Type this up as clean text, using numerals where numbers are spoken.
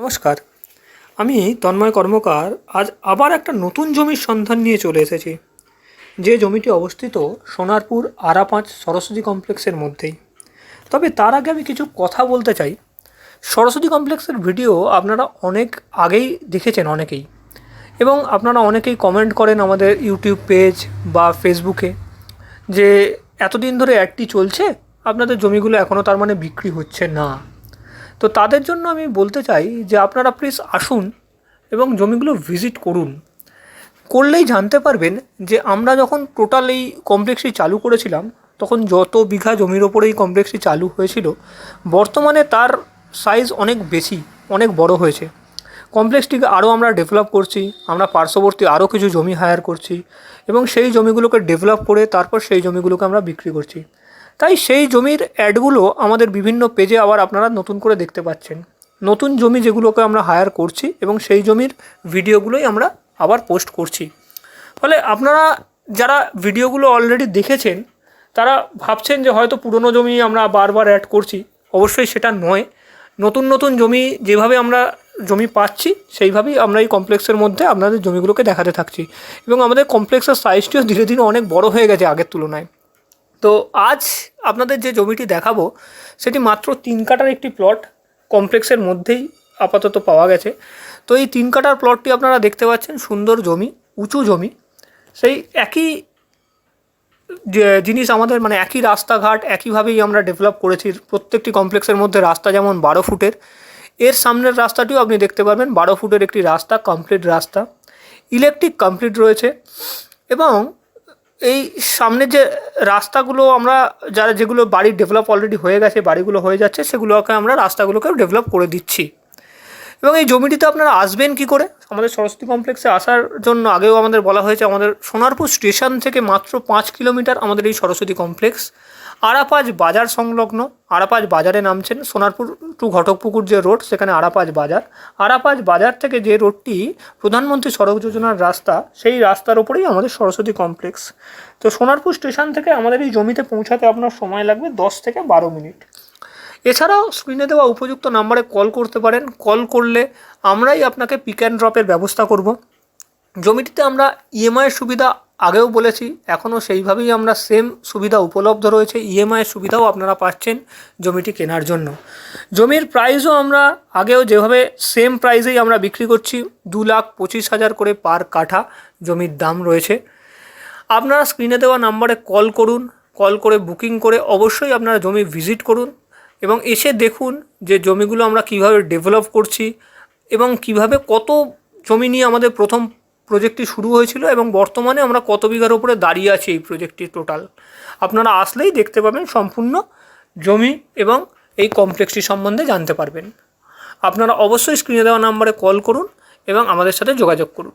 নমস্কার, আমি তন্ময় কর্মকার আজ আবার একটা নতুন জমির সন্ধান নিয়ে চলে এসেছি, যে জমিটি অবস্থিত সোনারপুর আরা-5 সরস্বতী কমপ্লেক্সের মধ্যেই। তবে তার আগে আমি কিছু কথা বলতে চাই। সরস্বতী কমপ্লেক্সের ভিডিও আপনারা অনেক আগেই দেখেছেন অনেকেই, এবং আপনারা অনেকেই কমেন্ট করেন আমাদের ইউটিউব পেজ বা ফেসবুকে যে এতদিন ধরে অ্যাডটি চলছে, আপনাদের জমিগুলো এখনও তার মানে বিক্রি হচ্ছে না। তো তাদের জন্য আমি বলতে চাই যে আপনারা প্লিজ আসুন এবং জমিগুলো ভিজিট করুন। করলেই জানতে পারবেন যে আমরা যখন টোটাল এই কমপ্লেক্সটি চালু করেছিলাম তখন যত বিঘা জমির ওপরে এই কমপ্লেক্সটি চালু হয়েছিল, বর্তমানে তার সাইজ অনেক বেশি, অনেক বড় হয়েছে। কমপ্লেক্সটিকে আরও আমরা ডেভেলপ করছি, আমরা পার্শ্ববর্তী আরও কিছু জমি হায়ার করছি এবং সেই জমিগুলোকে ডেভেলপ করে তারপর সেই জমিগুলোকে আমরা বিক্রি করছি। তাই সেই জমির অ্যাডগুলো আমাদের বিভিন্ন পেজে আবার আপনারা নতুন করে দেখতে পাচ্ছেন। নতুন জমি যেগুলোকে আমরা হায়ার করছি এবং সেই জমির ভিডিওগুলোই আমরা আবার পোস্ট করছি। ফলে আপনারা যারা ভিডিওগুলো অলরেডি দেখেছেন তারা ভাবছেন যে হয়তো পুরনো জমি আমরা বারবার অ্যাড করছি। অবশ্যই সেটা নয়। নতুন নতুন জমি যেভাবে আমরা জমি পাচ্ছি সেইভাবেই আমরা এই কমপ্লেক্সের মধ্যে আপনাদের জমিগুলোকে দেখাতে থাকছি, এবং আমাদের কমপ্লেক্সের সাইজটিও ধীরে ধীরে অনেক বড় হয়ে গেছে আগের তুলনায়। তো আজ আপনাদের যে জমিটি দেখাবো সেটি মাত্র 3 কাঠার একটি প্লট কমপ্লেক্সের মধ্যেই আপাতত পাওয়া গেছে। তো এই 3 কাঠার প্লটটি আপনারা দেখতে পাচ্ছেন, সুন্দর জমি, উঁচু জমি। সেই একই যে জিনিস আমাদের মানে একই রাস্তাঘাট একইভাবেই আমরা ডেভেলপ করেছি। প্রত্যেকটি কমপ্লেক্সের মধ্যে রাস্তা যেমন 12 ফুটের, এর সামনের রাস্তাটিও আপনি দেখতে পারবেন 12 ফুটের একটি রাস্তা, কমপ্লিট রাস্তা, ইলেকট্রিক কমপ্লিট রয়েছে। এবং এই সামনের যে রাস্তাগুলো আমরা যেগুলো বাড়ির ডেভেলপ অলরেডি হয়ে গেছে, বাড়িগুলো হয়ে যাচ্ছে, সেগুলোকে আমরা রাস্তাগুলোকেও ডেভেলপ করে দিচ্ছি। এবং এই জমিটিতে আপনারা আসবেন কী করে? আমাদের সরস্বতী কমপ্লেক্সে আসার জন্য আগেও আমাদের বলা হয়েছে, আমাদের সোনারপুর স্টেশন থেকে মাত্র 5 কিলোমিটার আমাদের এই সরস্বতী কমপ্লেক্স। আরা-5 বাজার সংলগ্ন, আরা-5 বাজারে নামছেন, সোনারপুর টু ঘটকপুকুর যে রোড সেখানে আরা-5 বাজার। আরা-5 বাজার থেকে যে রোডটি প্রধানমন্ত্রী সড়ক যোজনার রাস্তা, সেই রাস্তার ওপরেই আমাদের সরস্বতী কমপ্লেক্স। তো সোনারপুর স্টেশন থেকে আমাদের এই জমিতে পৌঁছাতে আপনার সময় লাগবে 10 থেকে 12 মিনিট। এছাড়াও স্ক্রিনে দেওয়া উপযুক্ত নাম্বারে কল করতে পারেন। কল করলে আমরাই আপনাকে পিক অ্যান্ড ড্রপের ব্যবস্থা করব। জমিটিতে আমরা ইএমআইয়ের সুবিধা আগেও বলেছি, এখনও সেইভাবেই আমরা সেম সুবিধা উপলব্ধ রয়েছে। ইএমআইয়ের সুবিধাও আপনারা পাচ্ছেন জমিটি কেনার জন্য। জমির প্রাইসও আমরা আগেও যেভাবে সেম প্রাইসেই আমরা বিক্রি করছি, 2,25,000 করে পার কাঠা জমির দাম রয়েছে। আপনারা স্ক্রিনে দেওয়া নাম্বারে কল করুন, কল করে বুকিং করে অবশ্যই আপনারা জমি ভিজিট করুন এবং এসে দেখুন যে জমিগুলো আমরা কিভাবে ডেভেলপ করছি এবং কিভাবে কত জমি নিয়ে আমাদের প্রথম প্রজেক্টটি শুরু হয়েছিল এবং বর্তমানে আমরা কত বিঘার উপরে দাঁড়িয়ে আছি এই প্রজেক্টটি টোটাল। আপনারা আসলেই দেখতে পাবেন সম্পূর্ণ জমি এবং এই কমপ্লেক্সটি সম্বন্ধে জানতে পারবেন। আপনারা অবশ্যই স্ক্রিনে দেওয়া নাম্বারে কল করুন এবং আমাদের সাথে যোগাযোগ করুন।